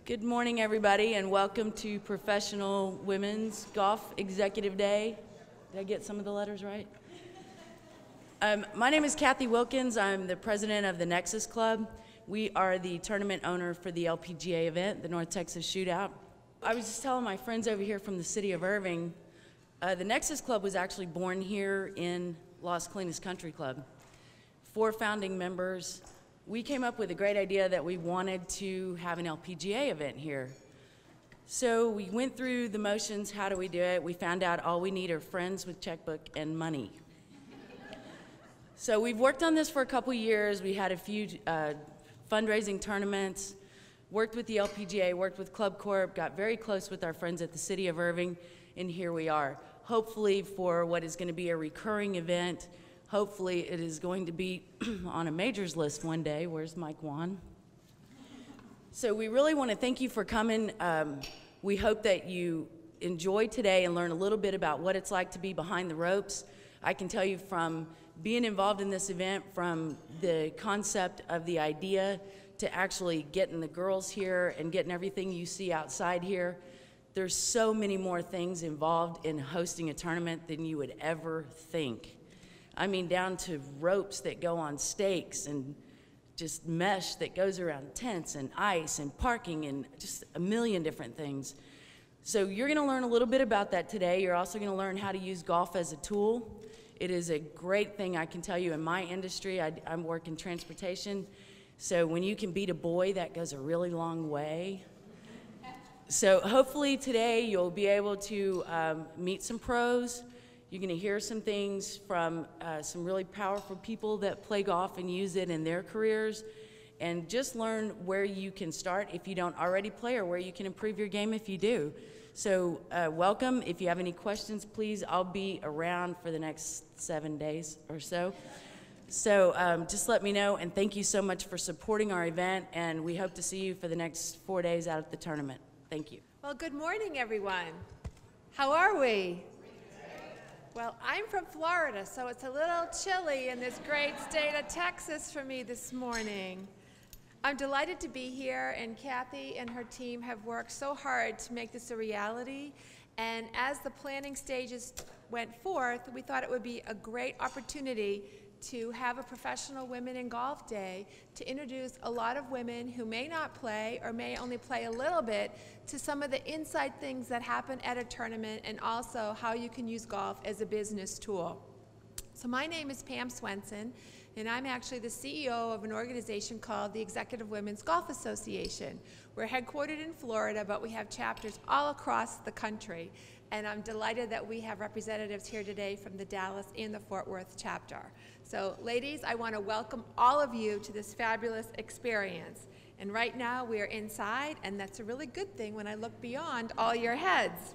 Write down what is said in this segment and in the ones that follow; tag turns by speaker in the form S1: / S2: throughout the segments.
S1: Good morning, everybody, and welcome to Professional Women's Golf Executive Day. Did I get some of the letters right? My name is Kathy Wilkins. I'm the president of the Nexus Club. We are the tournament owner for the LPGA event, the North Texas Shootout. I was just telling my friends over here from the city of Irving, the Nexus Club was actually born here in Las Colinas Country Club. 4 founding members. We came up with a great idea that we wanted to have an LPGA event here. So we went through the motions, how do we do it? We found out all we need are friends with checkbook and money. So we've worked on this for a couple years. We had a few fundraising tournaments, worked with the LPGA, worked with Club Corp, got very close with our friends at the city of Irving, and here we are. Hopefully for what is going to be a recurring event. Hopefully it is going to be on a majors list one day. Where's Mike Wan? So we really want to thank you for coming. We hope that you enjoy today and learn a little bit about what it's like to be behind the ropes. I can tell you from being involved in this event, from the concept of the idea to actually getting the girls here and getting everything you see outside here, there's so many more things involved in hosting a tournament than you would ever think. I mean, down to ropes that go on stakes and just mesh that goes around tents and ice and parking and just a million different things. So you're going to learn a little bit about that today. You're also going to learn how to use golf as a tool. It is a great thing, I can tell you, in my industry. I work in transportation. So when you can beat a boy, that goes a really long way. So hopefully today you'll be able to meet some pros. You're going to hear some things from some really powerful people that play golf and use it in their careers, and just learn where you can start if you don't already play or where you can improve your game if you do. So welcome. If you have any questions, please, I'll be around for the next 7 days or so. So just let me know, and thank you so much for supporting our event, and we hope to see you for the next 4 days out at the tournament. Thank you.
S2: Well, good morning, everyone. How are we? Well, I'm from Florida, so it's a little chilly in this great state of Texas for me this morning. I'm delighted to be here, and Kathy and her team have worked so hard to make this a reality. And as the planning stages went forth, we thought it would be a great opportunity to have a Professional Women in Golf Day to introduce a lot of women who may not play or may only play a little bit to some of the inside things that happen at a tournament, and also how you can use golf as a business tool. So my name is Pam Swenson, and I'm actually the CEO of an organization called the Executive Women's Golf Association. We're headquartered in Florida, but we have chapters all across the country. And I'm delighted that we have representatives here today from the Dallas and the Fort Worth chapter. So ladies, I want to welcome all of you to this fabulous experience. And right now we are inside, and that's a really good thing when I look beyond all your heads.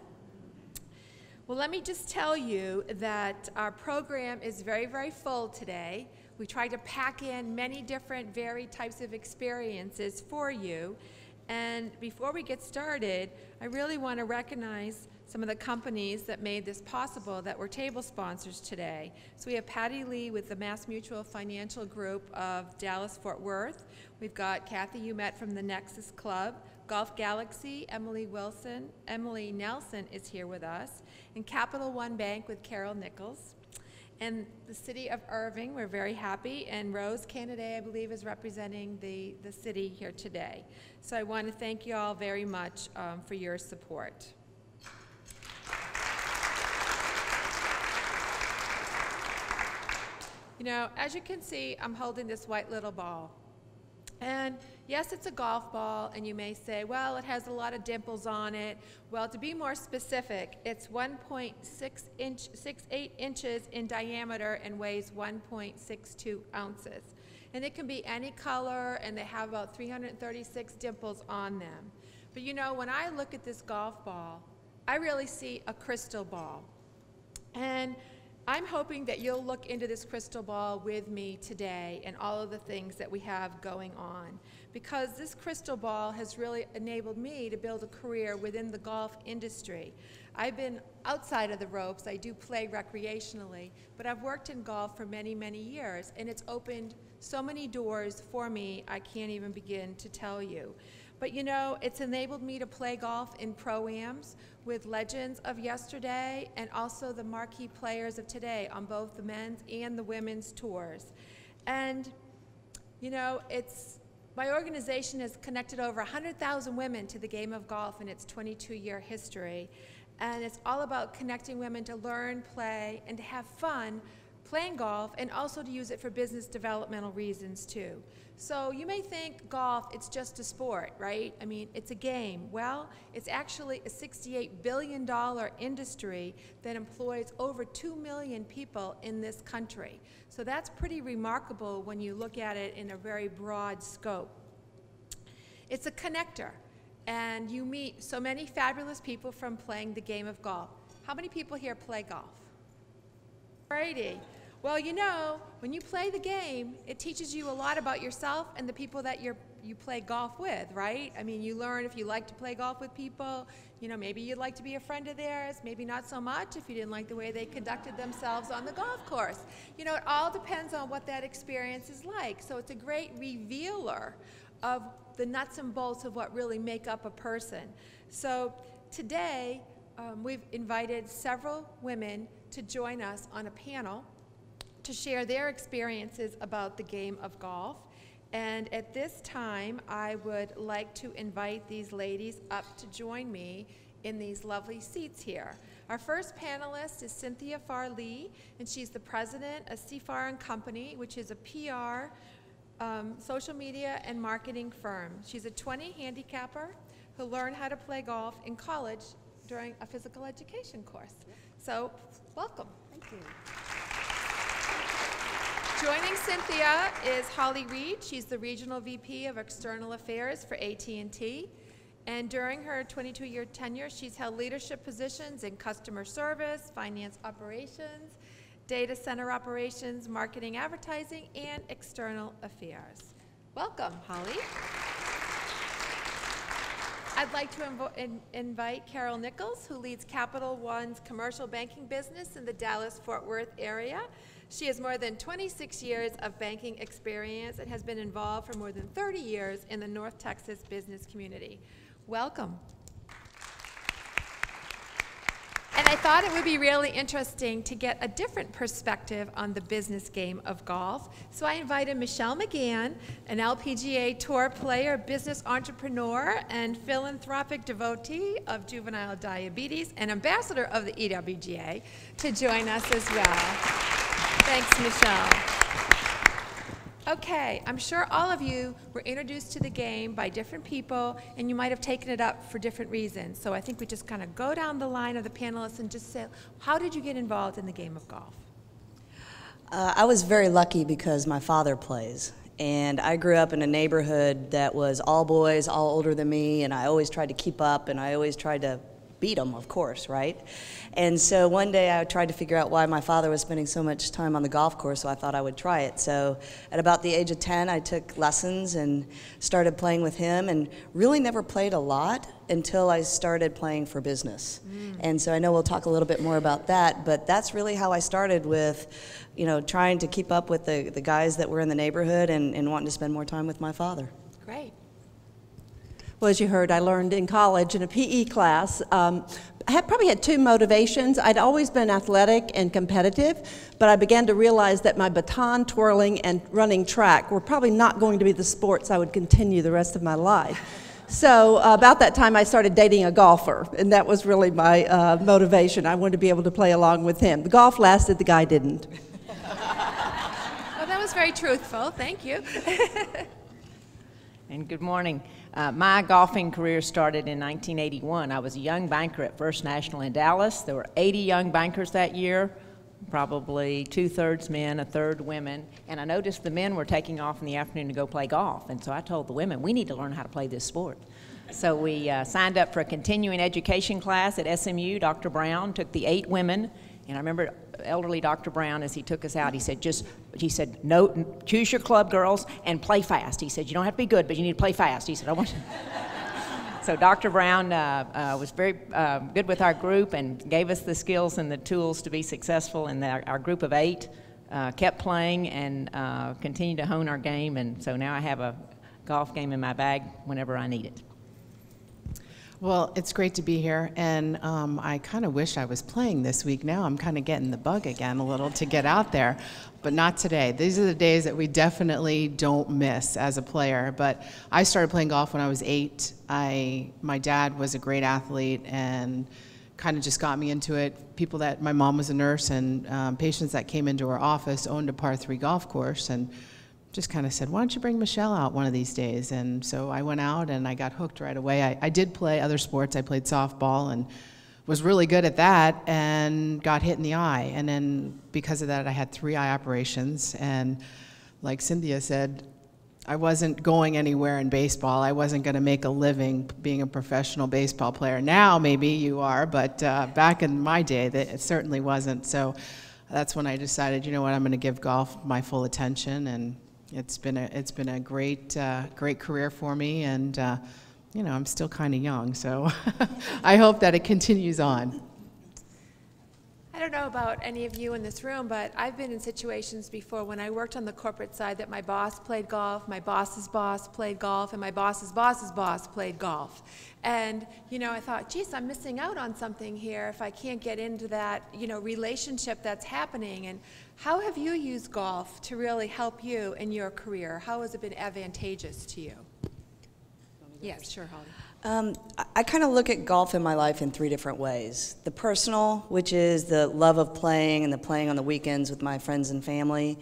S2: Well, let me just tell you that our program is very, very full today. We tried to pack in many different varied types of experiences for you. And before we get started, I really want to recognize some of the companies that made this possible that were table sponsors today. So we have Patty Lee with the Mass Mutual Financial Group of Dallas-Fort Worth. We've got Kathy you met from the Nexus Club. Golf Galaxy, Emily Nelson is here with us. And Capital One Bank with Carol Nichols. And the city of Irving, we're very happy. And Rose Canada, I believe, is representing the city here today. So I want to thank you all very much for your support. You know, as you can see, I'm holding this white little ball. And yes, it's a golf ball, and you may say, well, it has a lot of dimples on it. Well, to be more specific, it's 1.68 inches in diameter and weighs 1.62 ounces. And it can be any color, and they have about 336 dimples on them. But you know, when I look at this golf ball, I really see a crystal ball. And I'm hoping that you'll look into this crystal ball with me today and all of the things that we have going on, because this crystal ball has really enabled me to build a career within the golf industry. I've been outside of the ropes. I do play recreationally, but I've worked in golf for many, many years, and it's opened so many doors for me I can't even begin to tell you. But you know, it's enabled me to play golf in pro-ams with legends of yesterday and also the marquee players of today on both the men's and the women's tours. And you know, my organization has connected over 100,000 women to the game of golf in its 22-year history. And it's all about connecting women to learn, play, and to have fun playing golf, and also to use it for business developmental reasons too. So you may think golf, it's just a sport, right? I mean, it's a game. Well, it's actually a $68 billion industry that employs over 2 million people in this country. So that's pretty remarkable when you look at it in a very broad scope. It's a connector, and you meet so many fabulous people from playing the game of golf. How many people here play golf? Alrighty. Well, you know, when you play the game, it teaches you a lot about yourself and the people that you play golf with, right? I mean, you learn if you like to play golf with people. You know, maybe you'd like to be a friend of theirs, maybe not so much if you didn't like the way they conducted themselves on the golf course. You know, it all depends on what that experience is like. So it's a great revealer of the nuts and bolts of what really make up a person. So today, we've invited several women to join us on a panel to share their experiences about the game of golf. And at this time, I would like to invite these ladies up to join me in these lovely seats here. Our first panelist is Cynthia Farley, and she's the president of Seafar & Company, which is a PR, social media, and marketing firm. She's a 20 handicapper who learned how to play golf in college during a physical education course. So, welcome.
S3: Thank you.
S2: Joining Cynthia is Holly Reed. She's the Regional VP of External Affairs for AT&T. And during her 22-year tenure, she's held leadership positions in customer service, finance operations, data center operations, marketing, advertising, and external affairs. Welcome, Holly. I'd like to invite Carol Nichols, who leads Capital One's commercial banking business in the Dallas-Fort Worth area. She has more than 26 years of banking experience and has been involved for more than 30 years in the North Texas business community. Welcome. And I thought it would be really interesting to get a different perspective on the business game of golf. So I invited Michelle Mccann, an LPGA Tour player, business entrepreneur, and philanthropic devotee of juvenile diabetes and ambassador of the EWGA, to join us as well. Thanks, Michelle. Okay, I'm sure all of you were introduced to the game by different people, and you might have taken it up for different reasons. So I think we just kind of go down the line of the panelists and just say, how did you get involved in the game of golf?
S3: I was very lucky because my father plays. And I grew up in a neighborhood that was all boys, all older than me, and I always tried to keep up, and I always tried to beat them, of course, right? And so one day I tried to figure out why my father was spending so much time on the golf course, so I thought I would try it. So at about the age of 10, I took lessons and started playing with him, and really never played a lot until I started playing for business. And so I know we'll talk a little bit more about that, but that's really how I started with, you know, trying to keep up with the guys that were in the neighborhood and wanting to spend more time with my father.
S2: Great.
S4: Well, as you heard, I learned in college in a PE class. I probably had two motivations. I'd always been athletic and competitive, but I began to realize that my baton twirling and running track were probably not going to be the sports I would continue the rest of my life. So about that time, I started dating a golfer, and that was really my motivation. I wanted to be able to play along with him. The golf lasted, the guy didn't.
S2: Well, that was very truthful. Thank you.
S5: And good morning. My golfing career started in 1981. I was a young banker at First National in Dallas. There were 80 young bankers that year, probably 2/3 men, 1/3 women. And I noticed the men were taking off in the afternoon to go play golf. And so I told the women, we need to learn how to play this sport. So we signed up for a continuing education class at SMU. Dr. Brown took the 8 women. And I remember elderly Dr. Brown, as he took us out, he said, no, choose your club, girls, and play fast. He said, you don't have to be good, but you need to play fast. He said, I want you. So Dr. Brown was very good with our group and gave us the skills and the tools to be successful. And our group of 8 kept playing and continued to hone our game. And so now I have a golf game in my bag whenever I need it.
S6: Well, it's great to be here, and I kind of wish I was playing this week. Now I'm kind of getting the bug again a little to get out there, but not today. These are the days that we definitely don't miss as a player. But I started playing golf when I was 8. My dad was a great athlete and kind of just got me into it. My mom was a nurse, and patients that came into her office owned a par 3 golf course, and just kind of said, why don't you bring Michelle out one of these days? And so I went out and I got hooked right away. I did play other sports. I played softball and was really good at that and got hit in the eye. And then because of that, I had 3 eye operations. And like Cynthia said, I wasn't going anywhere in baseball. I wasn't going to make a living being a professional baseball player. Now maybe you are, but back in my day, it certainly wasn't. So that's when I decided, you know what, I'm going to give golf my full attention, and it's been a great career for me, and you know, I'm still kind of young, so I hope that it continues on.
S2: I don't know about any of you in this room, but I've been in situations before when I worked on the corporate side that my boss played golf, my boss's boss played golf, and my boss's boss's boss played golf. And, you know, I thought, geez, I'm missing out on something here if I can't get into that, you know, relationship that's happening. And how have you used golf to really help you in your career? How has it been advantageous to you? Yes, sure, Holly.
S3: I kind of look at golf in my life in 3 different ways. The personal, which is the love of playing and the playing on the weekends with my friends and family,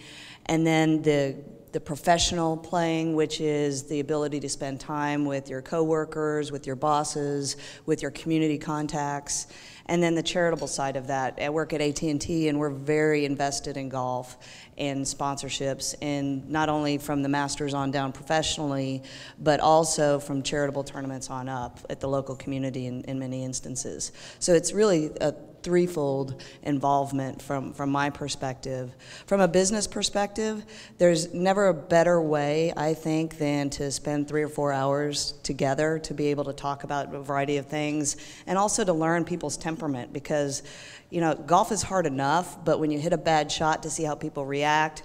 S3: and then the professional playing, which is the ability to spend time with your coworkers, with your bosses, with your community contacts, and then the charitable side of that. I work at AT&T, and we're very invested in golf and sponsorships, and not only from the Masters on down professionally, but also from charitable tournaments on up at the local community in many instances. So it's really a threefold involvement from my perspective. From a business perspective, there's never a better way, I think, than to spend 3 or 4 hours together to be able to talk about a variety of things, and also to learn people's temperament, because you know, golf is hard enough, but when you hit a bad shot, to see how people react,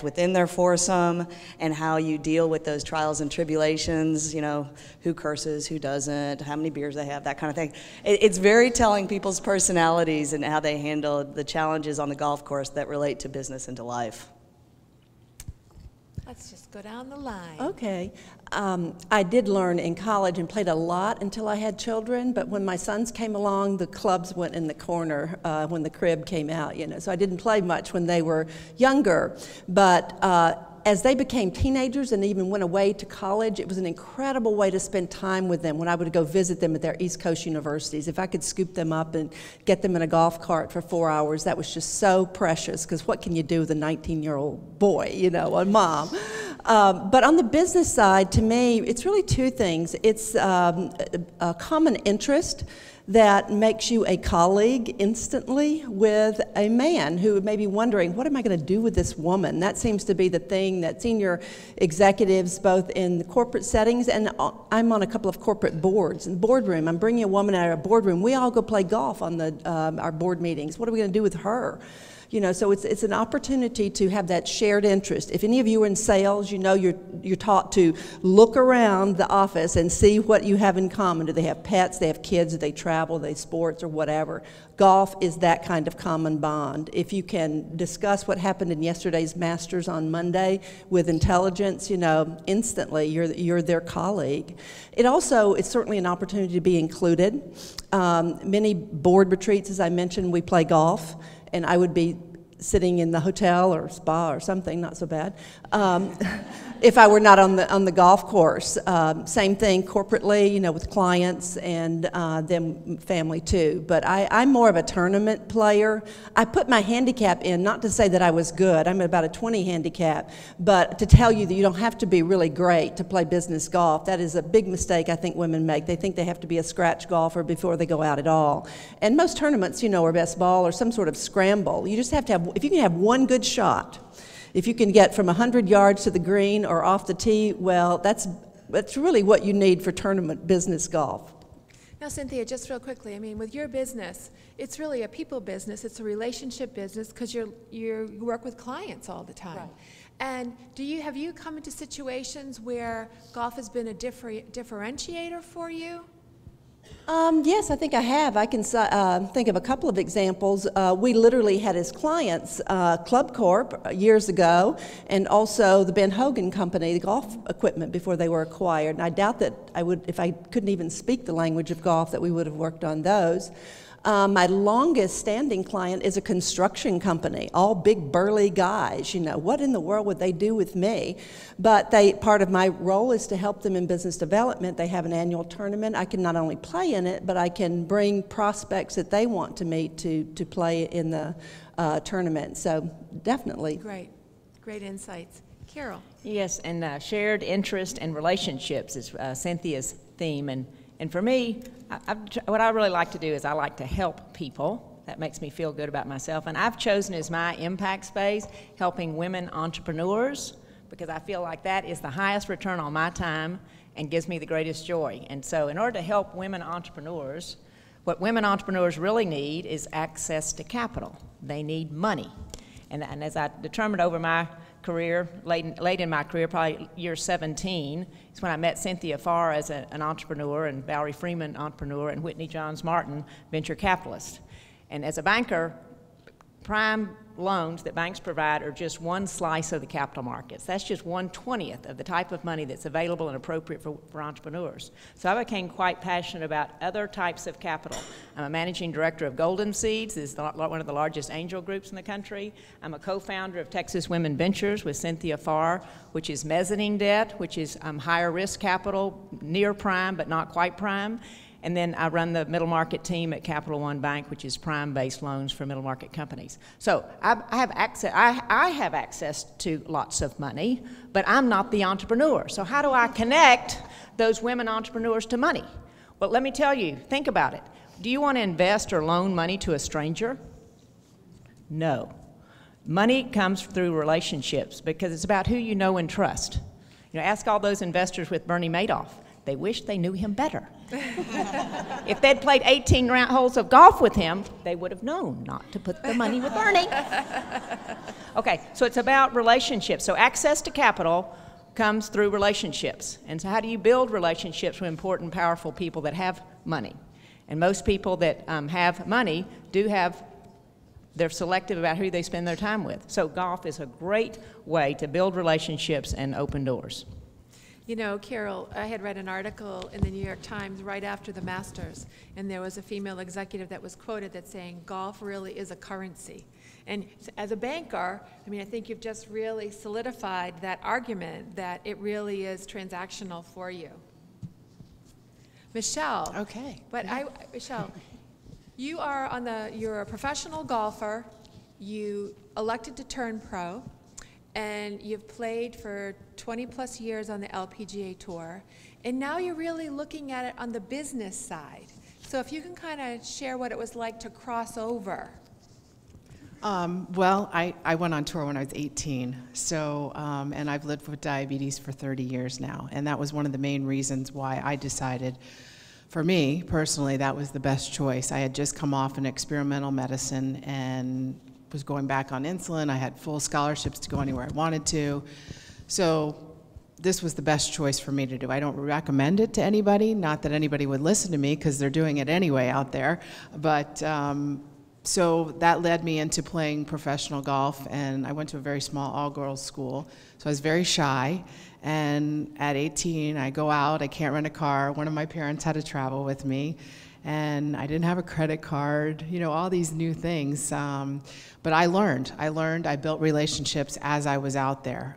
S3: within their foursome, and how you deal with those trials and tribulations, you know, who curses, who doesn't, how many beers they have, that kind of thing. It's very telling people's personalities and how they handle the challenges on the golf course that relate to business and to life.
S2: Let's just go down the line.
S4: Okay. I did learn in college and played a lot until I had children, but when my sons came along, the clubs went in the corner when the crib came out, you know, so I didn't play much when they were younger. But as they became teenagers and even went away to college, it was an incredible way to spend time with them when I would go visit them at their East Coast universities. If I could scoop them up and get them in a golf cart for 4 hours, that was just so precious, because what can you do with a 19-year-old boy, you know, a mom? But on the business side, to me, it's really 2 things. It's a common interest that makes you a colleague instantly with a man who may be wondering, what am I going to do with this woman? That seems to be the thing that senior executives, both in the corporate settings, and I'm on a couple of corporate boards. In the boardroom, I'm bringing a woman out of our boardroom. We all go play golf on our board meetings. What are we going to do with her? You know, so it's an opportunity to have that shared interest. If any of you are in sales, you know you're taught to look around the office and see what you have in common. Do they have pets? Do they have kids? Do they travel? Do they sports or whatever? Golf is that kind of common bond. If you can discuss what happened in yesterday's Masters on Monday with intelligence, you know, instantly you're their colleague. It also is certainly an opportunity to be included. Many board retreats, as I mentioned, we play golf. And I would be sitting in the hotel or spa or something, not so bad, if I were not on the golf course. Same thing corporately, you know, with clients and them family too. But I'm more of a tournament player. I put my handicap in, not to say that I was good. I'm at about a 20 handicap, but to tell you that you don't have to be really great to play business golf. That is a big mistake I think women make. They think they have to be a scratch golfer before they go out at all. And most tournaments, you know, are best ball or some sort of scramble. You just have to have, if you can have one good shot, if you can get from 100 yards to the green or off the tee, well, that's really what you need for tournament business golf.
S2: Now, Cynthia, just real quickly, I mean, with your business, it's really a people business. It's a relationship business because you work with clients all the time. Right. And have you come into situations where golf has been a differentiator for you?
S4: Yes, I think I have. I can think of a couple of examples. We literally had as clients Club Corp years ago, and also the Ben Hogan Company, the golf equipment before they were acquired. And I doubt that I would, if I couldn't even speak the language of golf, that we would have worked on those. My longest standing client is a construction company, all big burly guys. You know, what in the world would they do with me? But part of my role is to help them in business development. They have an annual tournament. I can not only play in it, but I can bring prospects that they want to meet to play in the tournament. So definitely.
S2: Great insights. Carol.
S5: Yes, and shared interest and relationships is Cynthia's theme. And for me, what I really like to do is I like to help people. That makes me feel good about myself. And I've chosen as my impact space helping women entrepreneurs, because I feel like that is the highest return on my time and gives me the greatest joy. And so in order to help women entrepreneurs, what women entrepreneurs really need is access to capital. They need money. And as I determined over my career, late in my career, probably year 17, is when I met Cynthia Farley as an entrepreneur, and Valerie Freeman, entrepreneur, and Whitney Johns Martin, venture capitalist. And as a banker, prime loans that banks provide are just one slice of the capital markets. That's just 1/20th of the type of money that's available and appropriate for entrepreneurs. So I became quite passionate about other types of capital. I'm a managing director of Golden Seeds, is one of the largest angel groups in the country. I'm a co-founder of Texas Women Ventures with Cynthia Farley, which is mezzanine debt, which is higher risk capital, near prime but not quite prime. And then I run the middle market team at Capital One Bank, which is prime-based loans for middle market companies. So I have access to lots of money, but I'm not the entrepreneur. So how do I connect those women entrepreneurs to money? Well, let me tell you, think about it. Do you want to invest or loan money to a stranger? No. Money comes through relationships because it's about who you know and trust. You know, ask all those investors with Bernie Madoff. They wish they knew him better. If they'd played 18 holes of golf with him, they would have known not to put the money with Bernie. Okay, so it's about relationships. So access to capital comes through relationships. And so how do you build relationships with important, powerful people that have money? And most people that have money they're selective about who they spend their time with. So golf is a great way to build relationships and open doors.
S2: You know, Carol, I had read an article in the New York Times right after the Masters, and there was a female executive that was quoted that's saying golf really is a currency. And as a banker, I mean, I think you've just really solidified that argument that it really is transactional for you. Michelle.
S6: Okay.
S2: But Michelle, you're a professional golfer, you elected to turn pro, and you've played for 20 plus years on the LPGA Tour, and now you're really looking at it on the business side. So if you can kind of share what it was like to cross over.
S6: Well, I went on tour when I was 18, so, and I've lived with diabetes for 30 years now, and that was one of the main reasons why I decided, for me, personally, that was the best choice. I had just come off an experimental medicine and was going back on insulin. I had full scholarships to go anywhere I wanted to. So this was the best choice for me to do. I don't recommend it to anybody, not that anybody would listen to me because they're doing it anyway out there. But so that led me into playing professional golf, and I went to a very small all-girls school. So I was very shy, and at 18, I go out, I can't rent a car. One of my parents had to travel with me, and I didn't have a credit card, you know, all these new things. But I learned, I built relationships as I was out there.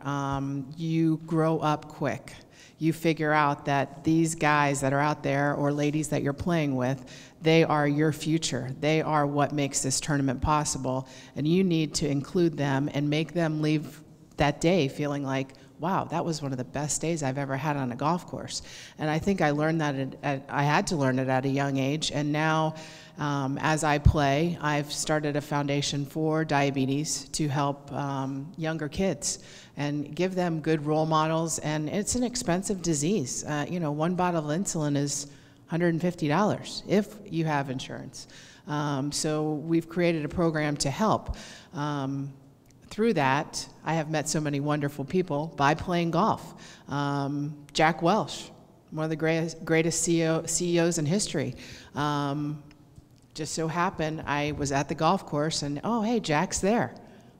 S6: You grow up quick. You figure out that these guys that are out there, or ladies that you're playing with, they are your future. They are what makes this tournament possible, and you need to include them and make them leave that day feeling like, wow, that was one of the best days I've ever had on a golf course. And I think I learned that I had to learn it at a young age, and now as I play, I've started a foundation for diabetes to help younger kids and give them good role models. And it's an expensive disease. You know, one bottle of insulin is $150 if you have insurance. So we've created a program to help. Through that, I have met so many wonderful people by playing golf. Jack Welch, one of the greatest CEOs in history. Just so happened, I was at the golf course and, oh, hey, Jack's there.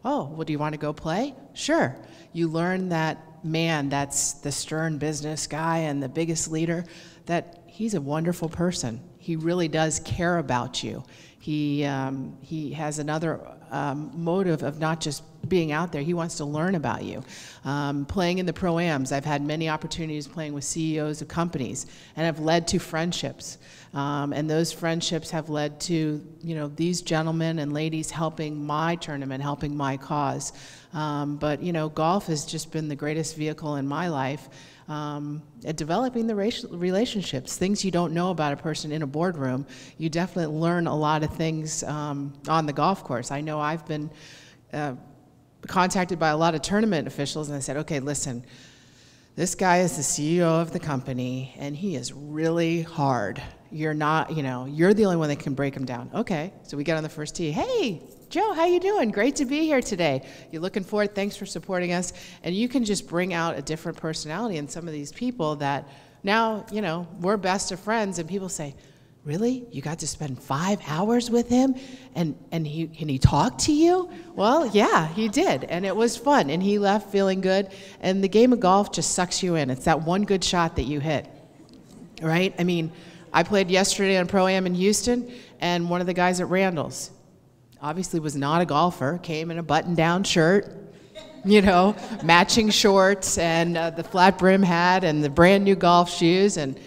S6: Oh, well, do you want to go play? Sure. You learn that, man, that's the stern business guy and the biggest leader, that he's a wonderful person. He really does care about you. He has another motive of not just being out there. He wants to learn about you. Playing in the Pro-Ams, I've had many opportunities playing with CEOs of companies and have led to friendships. And those friendships have led to, these gentlemen and ladies helping my tournament, helping my cause. But, golf has just been the greatest vehicle in my life at developing the relationships, things you don't know about a person in a boardroom. You definitely learn a lot of things on the golf course. I know I've been contacted by a lot of tournament officials, and I said, okay, listen, this guy is the CEO of the company, and he is really hard. You're not, you're the only one that can break him down. Okay, so we get on the first tee. Hey, Joe, how you doing? Great to be here today. You're looking forward, thanks for supporting us. And you can just bring out a different personality in some of these people that now, we're best of friends, and people say, really? You got to spend 5 hours with him and he talked to you? Well, yeah, he did, and it was fun, and he left feeling good. And the game of golf just sucks you in. It's that one good shot that you hit, right? I mean, I played yesterday on Pro-Am in Houston, and one of the guys at Randall's obviously was not a golfer, came in a button-down shirt, matching shorts and the flat brim hat and the brand new golf shoes. And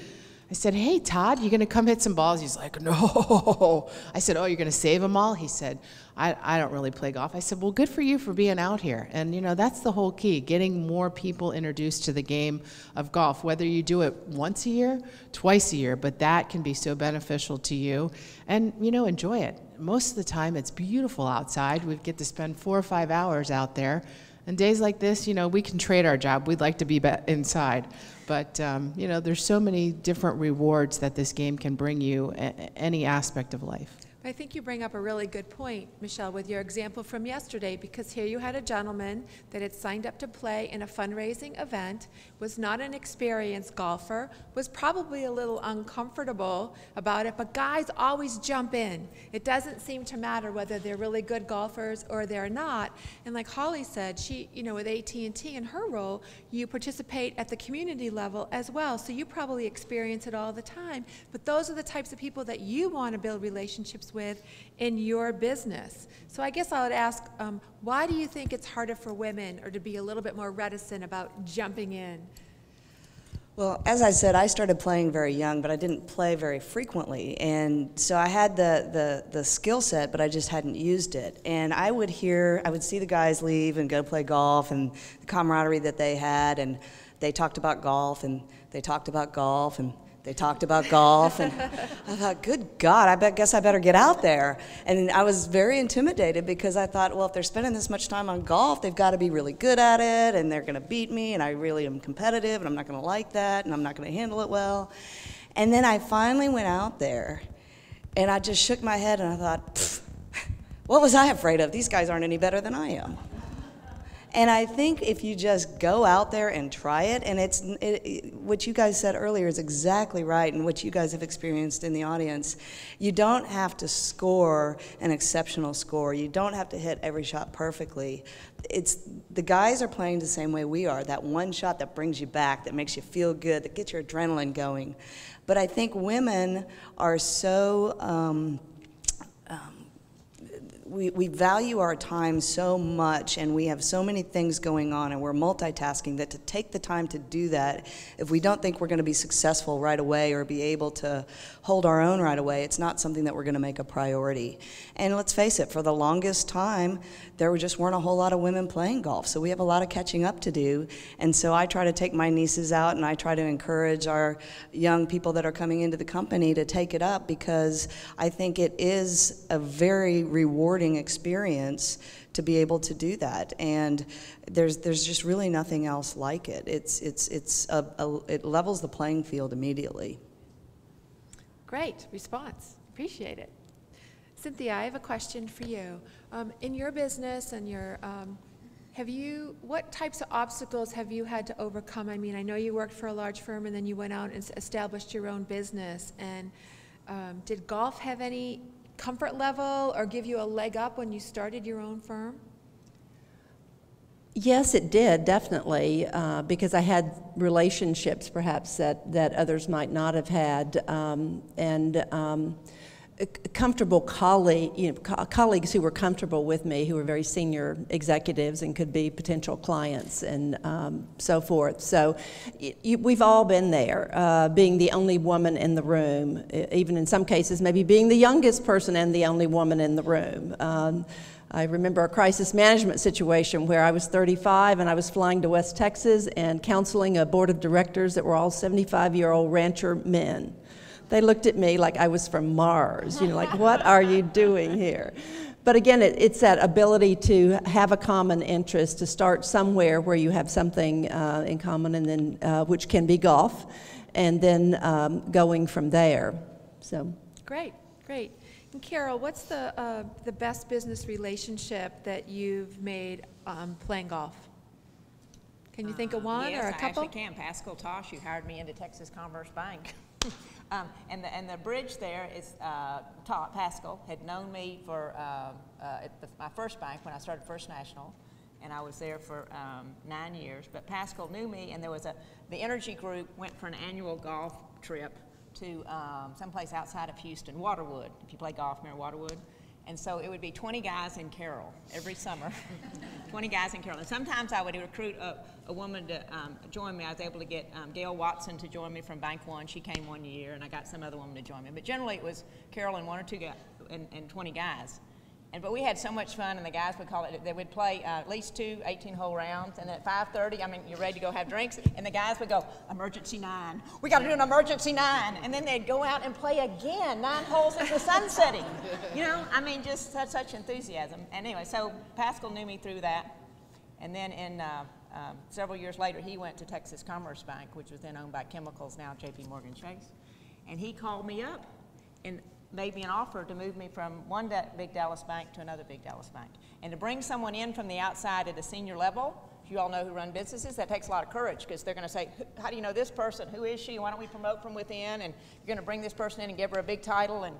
S6: I said, hey, Todd, you going to come hit some balls? He's like, no. I said, oh, you're going to save them all? He said, I don't really play golf. I said, well, good for you for being out here. And, that's the whole key, getting more people introduced to the game of golf, whether you do it once a year, twice a year, but that can be so beneficial to you. And, enjoy it. Most of the time, it's beautiful outside. We get to spend 4 or 5 hours out there. And days like this, we can trade our job. We'd like to be inside. But, there's so many different rewards that this game can bring you any aspect of life.
S2: I think you bring up a really good point, Michelle, with your example from yesterday, because here you had a gentleman that had signed up to play in a fundraising event, was not an experienced golfer, was probably a little uncomfortable about it, but guys always jump in. It doesn't seem to matter whether they're really good golfers or they're not. And like Holly said, she, with AT&T in her role, you participate at the community level as well, so you probably experience it all the time. But those are the types of people that you want to build relationships with in your business. So I guess I would ask, why do you think it's harder for women or to be a little bit more reticent about jumping in?
S3: Well, as I said, I started playing very young, but I didn't play very frequently. And so I had the skill set, but I just hadn't used it. And I would see the guys leave and go play golf and the camaraderie that they had, and they talked about golf, and they talked about golf, and they talked about golf, and I thought, good God, guess I better get out there. And I was very intimidated because I thought, well, if they're spending this much time on golf, they've got to be really good at it, and they're going to beat me, and I really am competitive, and I'm not going to like that, and I'm not going to handle it well. And then I finally went out there, and I just shook my head, and I thought, what was I afraid of? These guys aren't any better than I am. And I think if you just go out there and try it, and what you guys said earlier is exactly right, and what you guys have experienced in the audience, you don't have to score an exceptional score. You don't have to hit every shot perfectly. The guys are playing the same way we are, that one shot that brings you back, that makes you feel good, that gets your adrenaline going. But I think women are so... We value our time so much, and we have so many things going on, and we're multitasking, that to take the time to do that, if we don't think we're going to be successful right away or be able to hold our own right away, it's not something that we're going to make a priority. And let's face it, for the longest time, there just weren't a whole lot of women playing golf, so we have a lot of catching up to do. And so I try to take my nieces out, and I try to encourage our young people that are coming into the company to take it up, because I think it is a very rewarding experience to be able to do that, and there's just really nothing else like it. It levels the playing field immediately.
S2: Great response. Appreciate it. Cynthia, I have a question for you. In your business and your what types of obstacles have you had to overcome? I mean, I know you worked for a large firm and then you went out and established your own business. And did golf have any comfort level or give you a leg up when you started your own firm?
S4: Yes, it did, definitely, because I had relationships perhaps that others might not have had, comfortable colleagues who were comfortable with me, who were very senior executives and could be potential clients and so forth. So we've all been there, being the only woman in the room, even in some cases maybe being the youngest person and the only woman in the room. I remember a crisis management situation where I was 35 and I was flying to West Texas and counseling a board of directors that were all 75-year-old rancher men. They looked at me like I was from Mars, like, what are you doing here? But again, it's that ability to have a common interest, to start somewhere where you have something in common, and then which can be golf, and then going from there. So
S2: great. And Carol, what's the best business relationship that you've made playing golf? Can you think of one or a couple?
S5: Yes, I actually can. Pascal Tosh, who hired me into Texas Commerce Bank. And the bridge there is, Pascal had known me for my first bank when I started First National, and I was there for 9 years. But Pascal knew me, and there was the Energy Group went for an annual golf trip to someplace outside of Houston, Waterwood, if you play golf near Waterwood. And so it would be 20 guys in Carroll every summer, 20 guys in Carroll. And sometimes I would recruit a woman to join me. I was able to get Gail Watson to join me from Bank One. She came 1 year, and I got some other woman to join me. But generally it was Carroll and one or two guys, and 20 guys. But we had so much fun, and the guys would call it, they would play at least 2 18-hole rounds, and then at 5:30, I mean, you're ready to go have drinks, and the guys would go, emergency 9. We got to do an emergency 9. And then they'd go out and play again, 9 holes as the sun setting. I mean, just such enthusiasm. And anyway, so Pascal knew me through that. And then in several years later, he went to Texas Commerce Bank, which was then owned by Chemicals, now JP Morgan Chase. And he called me up and made me an offer to move me from one big Dallas bank to another big Dallas bank. And to bring someone in from the outside at a senior level, you all know who run businesses, that takes a lot of courage, because they're going to say, how do you know this person? Who is she? Why don't we promote from within? And you're going to bring this person in and give her a big title. And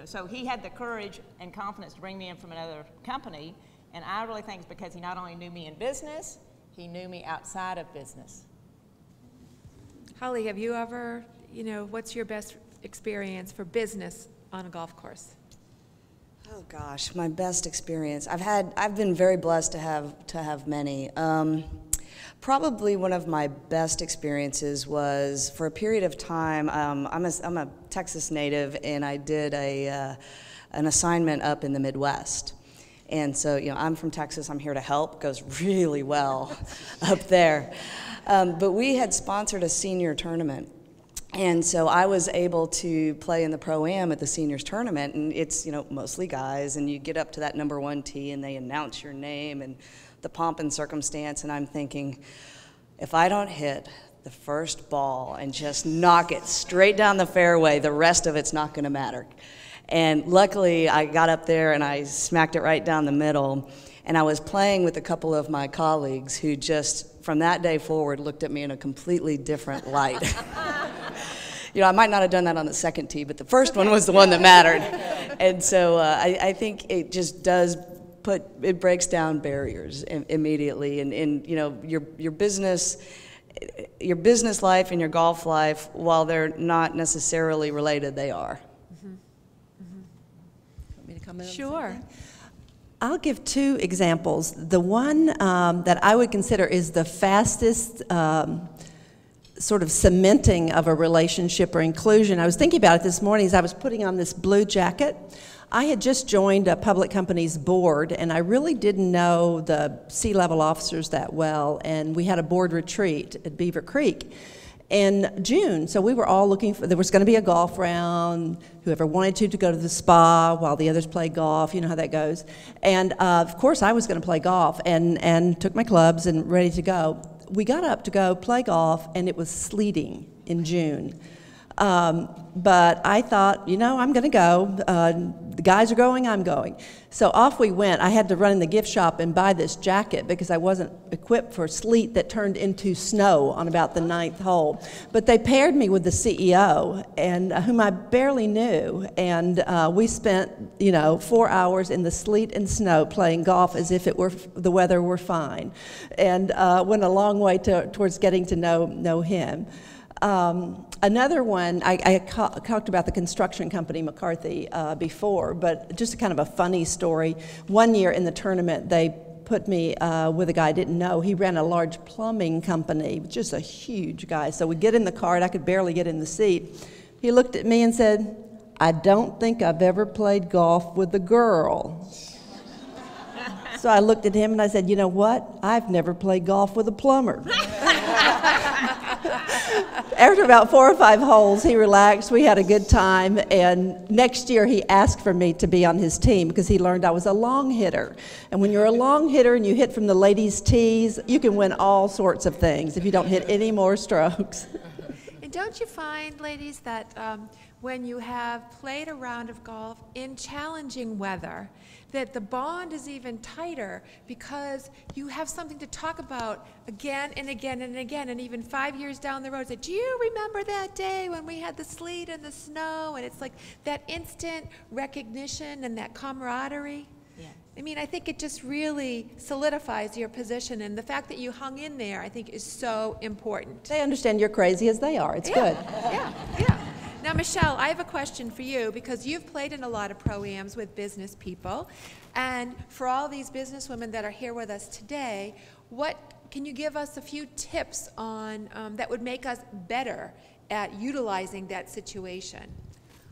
S5: so he had the courage and confidence to bring me in from another company. And I really think it's because he not only knew me in business, he knew me outside of business.
S2: Holly, have you ever, what's your best experience for business on a golf course?
S3: Oh gosh, my best experience. I've been very blessed to have many. Probably one of my best experiences was for a period of time. I'm a Texas native, and I did an assignment up in the Midwest. And so, I'm from Texas, I'm here to help, goes really well up there. But we had sponsored a senior tournament. And so I was able to play in the Pro-Am at the seniors tournament, and it's, mostly guys, and you get up to that number 1 tee and they announce your name and the pomp and circumstance, and I'm thinking, if I don't hit the first ball and just knock it straight down the fairway, the rest of it's not gonna matter. And luckily I got up there and I smacked it right down the middle, and I was playing with a couple of my colleagues who just, from that day forward, looked at me in a completely different light. I might not have done that on the second tee, but the first one was the one that mattered. And so I think it just does it breaks down barriers immediately. And your business life and your golf life, while they're not necessarily related, they are.
S2: Mm-hmm. Mm-hmm.
S4: Want me to comment on
S2: Sure.
S4: something? I'll give 2 examples. The one that I would consider is the fastest sort of cementing of a relationship or inclusion. I was thinking about it this morning as I was putting on this blue jacket. I had just joined a public company's board, and I really didn't know the C-level officers that well, and we had a board retreat at Beaver Creek in June. So we were all looking there was going to be a golf round, whoever wanted to go to the spa while the others played golf, you know how that goes. And of course I was going to play golf, and took my clubs and ready to go. We got up to go play golf, and it was sleeting in June. But I thought, I'm going to go. the guys are going, I'm going. So off we went. I had to run in the gift shop and buy this jacket because I wasn't equipped for sleet that turned into snow on about the 9th hole. But they paired me with the CEO, and whom I barely knew, and we spent, 4 hours in the sleet and snow playing golf as if the weather were fine, and went a long way towards getting to know him. Another one, I talked about the construction company McCarthy before, but just a kind of a funny story. One year in the tournament, they put me with a guy I didn't know. He ran a large plumbing company, just a huge guy. So we get in the car, and I could barely get in the seat. He looked at me and said, "I don't think I've ever played golf with a girl." So I looked at him and I said, "You know what? I've never played golf with a plumber." After about 4 or 5 holes, he relaxed. We had a good time. And next year, he asked for me to be on his team because he learned I was a long hitter. And when you're a long hitter and you hit from the ladies' tees, you can win all sorts of things if you don't hit any more strokes.
S2: And don't you find, ladies, that when you have played a round of golf in challenging weather, that the bond is even tighter because you have something to talk about again and again and again, and even 5 years down the road, say, "Do you remember that day when we had the sleet and the snow?" And it's like that instant recognition and that camaraderie. Yeah. I mean, I think it just really solidifies your position, and the fact that you hung in there, I think, is so important.
S4: They understand you're crazy as they are. It's good.
S2: Yeah. Now, Michelle, I have a question for you because you've played in a lot of pro-ams with business people, and for all these businesswomen that are here with us today, can you give us a few tips on that would make us better at utilizing that situation?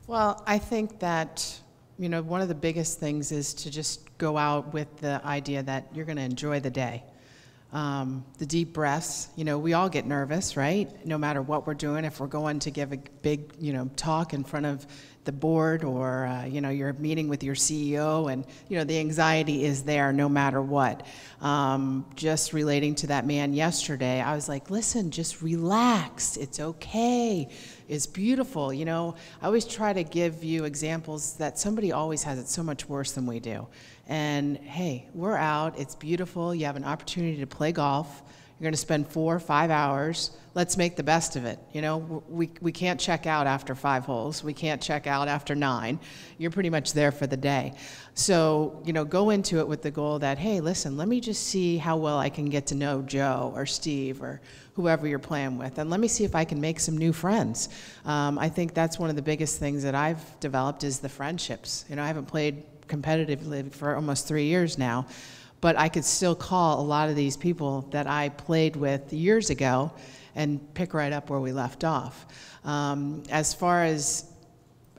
S6: Well, I think that, one of the biggest things is to just go out with the idea that you're going to enjoy the day. The deep breaths, we all get nervous, right? No matter what we're doing, if we're going to give a big, talk in front of the board, or, you're meeting with your CEO, and, the anxiety is there no matter what. Just relating to that man yesterday, I was like, listen, just relax. It's okay. It's beautiful. I always try to give you examples that somebody always has it so much worse than we do. And hey, we're out, it's beautiful, you have an opportunity to play golf, you're gonna spend 4 or 5 hours, let's make the best of it. We can't check out after 5 holes, we can't check out after 9, you're pretty much there for the day. So, go into it with the goal that, hey, listen, let me just see how well I can get to know Joe or Steve or whoever you're playing with, and let me see if I can make some new friends. I think that's one of the biggest things that I've developed is the friendships. I haven't played competitively for almost 3 years now, but I could still call a lot of these people that I played with years ago and pick right up where we left off. As far as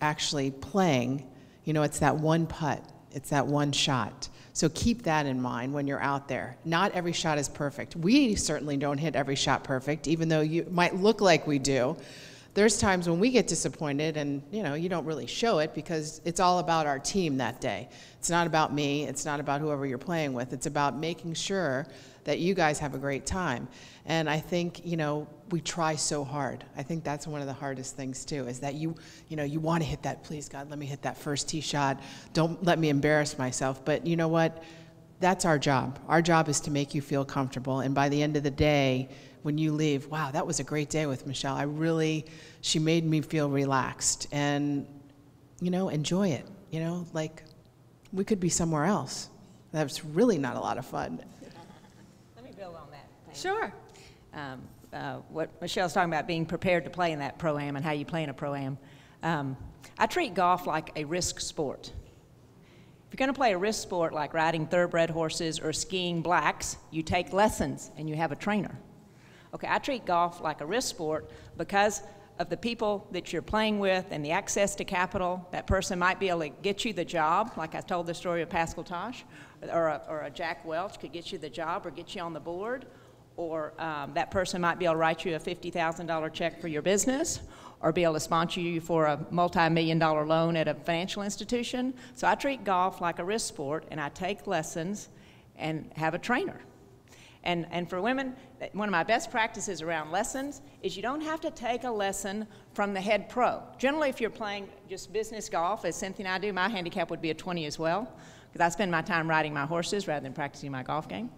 S6: actually playing, it's that one putt, it's that one shot. So keep that in mind when you're out there. Not every shot is perfect. We certainly don't hit every shot perfect, even though you might look like we do. There's times when we get disappointed and, you don't really show it because it's all about our team that day. It's not about me. It's not about whoever you're playing with. It's about making sure that you guys have a great time. And I think, we try so hard. I think that's one of the hardest things too, is that you want to hit that, please God, let me hit that first tee shot. Don't let me embarrass myself. But you know what? That's our job. Our job is to make you feel comfortable. And by the end of the day, when you leave, wow, that was a great day with Michelle. She made me feel relaxed and, enjoy it. Like we could be somewhere else. That's really not a lot of fun.
S5: Let me build on that.
S2: Sure.
S5: What Michelle's talking about, being prepared to play in that pro-am and how you play in a pro-am. I treat golf like a risk sport. If you're going to play a risk sport like riding thoroughbred horses or skiing blacks, you take lessons and you have a trainer. Okay, I treat golf like a risk sport because of the people that you're playing with and the access to capital. That person might be able to get you the job, like I told the story of Pascal Tosh, or a Jack Welch could get you the job or get you on the board, or that person might be able to write you a $50,000 check for your business, or be able to sponsor you for a multi-million-dollar loan at a financial institution. So I treat golf like a risk sport, and I take lessons and have a trainer. And for women, one of my best practices around lessons is you don't have to take a lesson from the head pro. Generally, if you're playing just business golf, as Cynthia and I do, my handicap would be a 20 as well, because I spend my time riding my horses rather than practicing my golf game.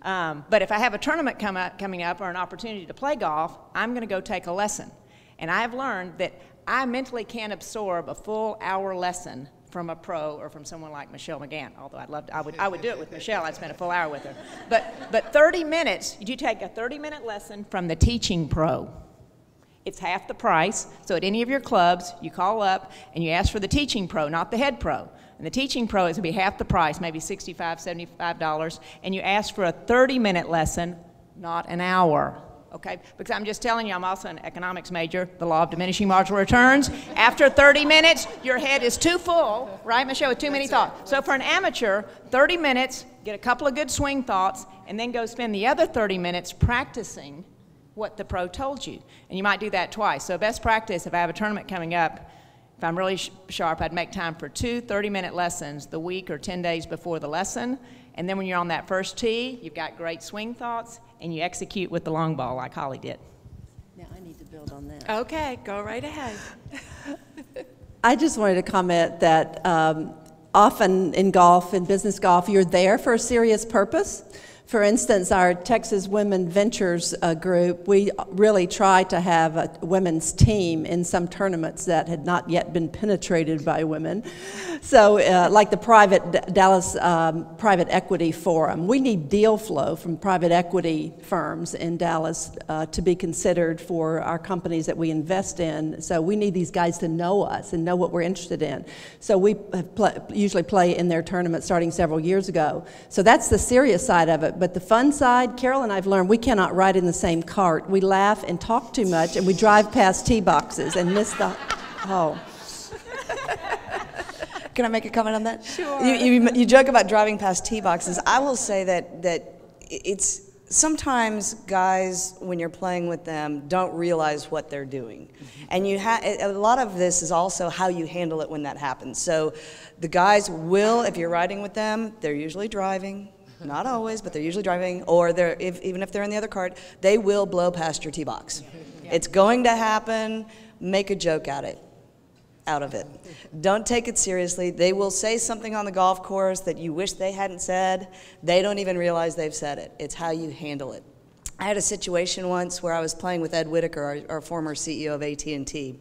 S5: But if I have a tournament coming up or an opportunity to play golf, I'm going to go take a lesson. And I've learned that I mentally can't absorb a full hour lesson from a pro or from someone like Michelle Mccann, although I would do it with Michelle. I'd spend a full hour with her. But 30 minutes, you take a 30-minute lesson from the teaching pro. It's half the price. So at any of your clubs, you call up and you ask for the teaching pro, not the head pro. And the teaching pro is going to be half the price, maybe $65, $75, and you ask for a 30-minute lesson, not an hour. Okay, because I'm just telling you, I'm also an economics major, the law of diminishing marginal returns. After 30 minutes, your head is too full, right, Michelle, with too many thoughts. So for an amateur, 30 minutes, get a couple of good swing thoughts, and then go spend the other 30 minutes practicing what the pro told you. And you might do that twice. So best practice, if I have a tournament coming up, if I'm really sharp, I'd make time for 2 30-minute lessons the week or 10 days before the lesson. And then when you're on that first tee, you've got great swing thoughts, and you execute with the long ball like Holly did.
S4: Now I need to build on that.
S2: Okay, go right ahead.
S4: I just wanted to comment that often in golf, in business golf, you're there for a serious purpose. For instance, our Texas Women Ventures group, we really try to have a women's team in some tournaments that had not yet been penetrated by women. So like the Dallas Private Equity Forum, we need deal flow from private equity firms in Dallas to be considered for our companies that we invest in. So we need these guys to know us and know what we're interested in. So we usually play in their tournament starting several years ago. So that's the serious side of it. But the fun side, Carol and I've learned we cannot ride in the same cart. We laugh and talk too much, and we drive past tee boxes and miss the hole.
S3: Can I make a comment on that?
S2: Sure.
S3: You joke about driving past tee boxes. I will say that it's sometimes guys, when you're playing with them, don't realize what they're doing. And a lot of this is also how you handle it when that happens. So the guys will, if you're riding with them, they're usually driving. Not always, but they're usually driving, or even if they're in the other cart, they will blow past your tee box. Yeah. It's going to happen. Make a joke out of it. Don't take it seriously. They will say something on the golf course that you wish they hadn't said. They don't even realize they've said it. It's how you handle it. I had a situation once where I was playing with Ed Whitaker, our former CEO of AT&T.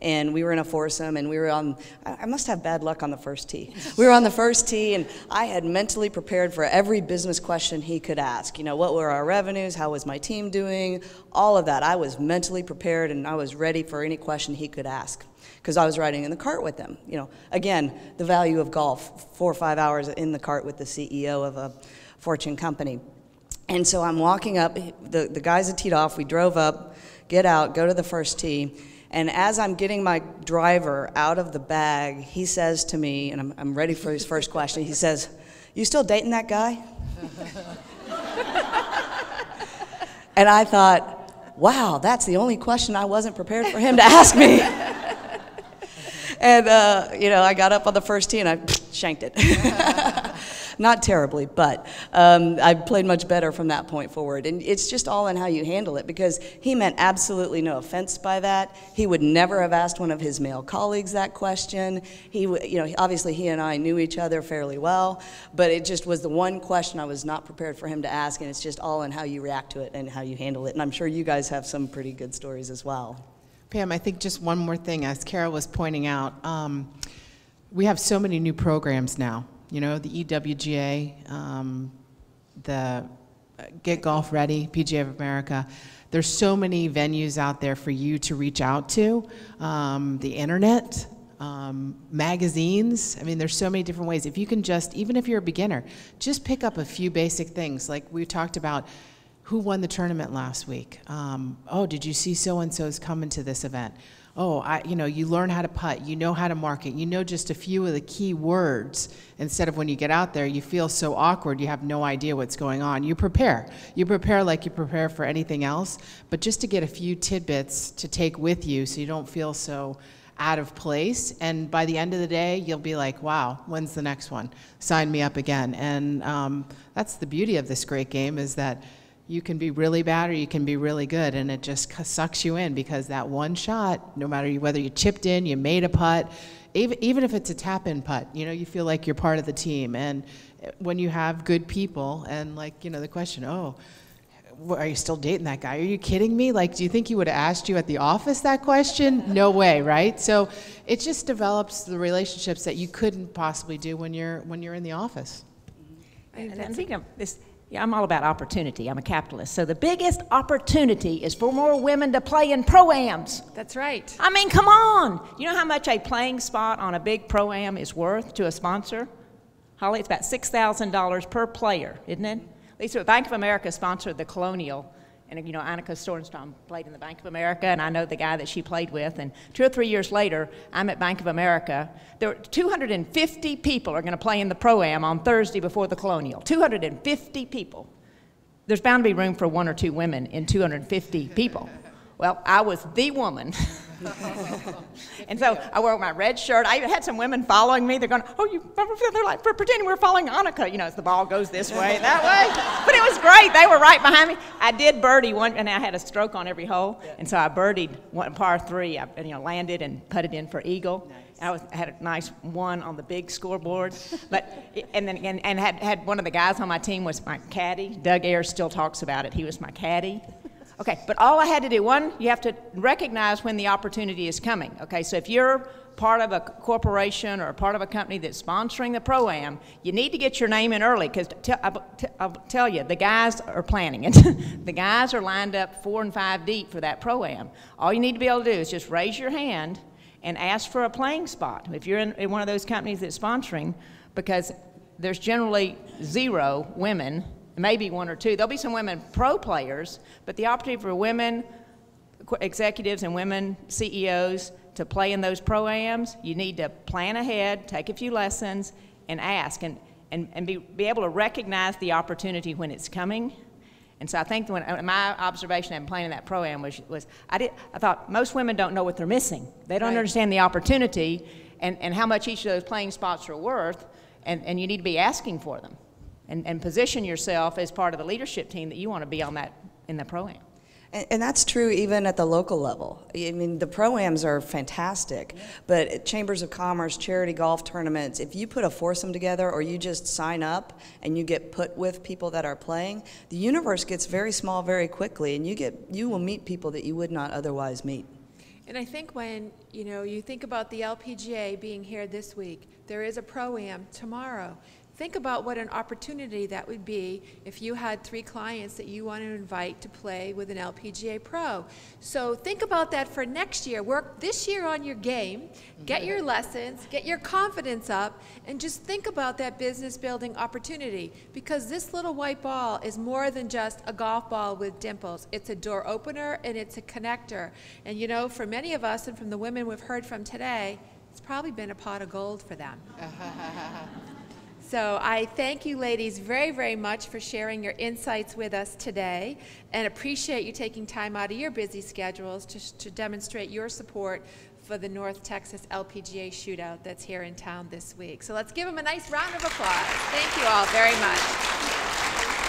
S3: And we were in a foursome, and we were on, I must have bad luck on the first tee. We were on the first tee, and I had mentally prepared for every business question he could ask. You know, what were our revenues? How was my team doing? All of that. I was mentally prepared, and I was ready for any question he could ask, because I was riding in the cart with him. You know, again, the value of golf, 4 or 5 hours in the cart with the CEO of a Fortune company. And so I'm walking up, the guys had teed off, we drove up, get out, go to the first tee. And as I'm getting my driver out of the bag, he says to me, and I'm ready for his first question, he says, "You still dating that guy?" And I thought, wow, that's the only question I wasn't prepared for him to ask me. And, you know, I got up on the first tee and I shanked it. Not terribly, but I played much better from that point forward. And it's just all in how you handle it, because he meant absolutely no offense by that. He would never have asked one of his male colleagues that question. You know, obviously he and I knew each other fairly well, but it just was the one question I was not prepared for him to ask, and it's just all in how you react to it and how you handle it. And I'm sure you guys have some pretty good stories as well.
S6: Pam, I think just one more thing, as Carol was pointing out, we have so many new programs now. You know, the EWGA, the Get Golf Ready, PGA of America. There's so many venues out there for you to reach out to. The internet, magazines. I mean, there's so many different ways. If you can just, even if you're a beginner, just pick up a few basic things. Like we talked about, who won the tournament last week? Oh, did you see so-and-so's coming to this event? Oh, you know, you learn how to putt, you know how to market, you know just a few of the key words, instead of when you get out there, you feel so awkward, you have no idea what's going on. You prepare like you prepare for anything else, but just to get a few tidbits to take with you so you don't feel so out of place, and by the end of the day, you'll be like, wow, when's the next one? Sign me up again. And that's the beauty of this great game, is that you can be really bad or you can be really good, and it just sucks you in, because that one shot, no matter whether you chipped in, you made a putt, even if it's a tap-in putt, you know, you feel like you're part of the team. And when you have good people, and like, you know, the question, oh, are you still dating that guy? Are you kidding me? Like, do you think he would have asked you at the office that question? No way, right? So it just develops the relationships that you couldn't possibly do when you're in the office.
S5: And I'm thinking of this, yeah, I'm all about opportunity. I'm a capitalist. So the biggest opportunity is for more women to play in pro-ams.
S2: That's right.
S5: I mean, come on. You know how much a playing spot on a big pro-am is worth to a sponsor? Holly, it's about $6,000 per player, isn't it? Lisa, Bank of America sponsored the Colonial, and you know, Annika Sorenstam played in the Bank of America, and I know the guy that she played with, and 2 or 3 years later, I'm at Bank of America. There were 250 people are going to play in the Pro-Am on Thursday before the Colonial. 250 people. There's bound to be room for 1 or 2 women in 250 people. Well, I was the woman. And so I wore my red shirt. I even had some women following me. They're going, oh, they're like, pretending we're following Annika. You know, as the ball goes this way, that way. But it was great. They were right behind me. I did birdie one, and I had a stroke on every hole. And so I birdied one, par 3. I landed and putted in for eagle. Nice. I had a nice 1 on the big scoreboard. But and had one of the guys on my team was my caddy. Doug Ayers still talks about it. He was my caddy. Okay, but all I had to do, one, you have to recognize when the opportunity is coming. Okay, so if you're part of a corporation or part of a company that's sponsoring the Pro-Am, you need to get your name in early, because I'll tell you, the guys are planning it. The guys are lined up 4 and 5 deep for that Pro-Am. All you need to be able to do is just raise your hand and ask for a playing spot if you're in one of those companies that's sponsoring, because there's generally 0 women, maybe 1 or 2. There'll be some women pro players, but the opportunity for women executives and women CEOs to play in those pro-ams, you need to plan ahead, take a few lessons, and ask, and be able to recognize the opportunity when it's coming. And so I think when my observation of playing in that pro-am was I thought most women don't know what they're missing. They don't understand the opportunity and how much each of those playing spots are worth, and you need to be asking for them. And position yourself as part of the leadership team that you want to be on that in the Pro-Am.
S3: And that's true even at the local level. I mean, the Pro-Ams are fantastic, but chambers of commerce, charity golf tournaments, if you put a foursome together or you just sign up and you get put with people that are playing, the universe gets very small very quickly, and you will meet people that you would not otherwise meet.
S2: And I think when you think about the LPGA being here this week, there is a Pro-Am tomorrow. Think about what an opportunity that would be if you had 3 clients that you want to invite to play with an LPGA Pro. So think about that for next year. Work this year on your game, get your lessons, get your confidence up, and just think about that business building opportunity, because this little white ball is more than just a golf ball with dimples. It's a door opener and it's a connector. And for many of us and from the women we've heard from today, it's probably been a pot of gold for them. So I thank you ladies very, very much for sharing your insights with us today, and appreciate you taking time out of your busy schedules to demonstrate your support for the North Texas LPGA Shootout that's here in town this week. So let's give them a nice round of applause. Thank you all very much.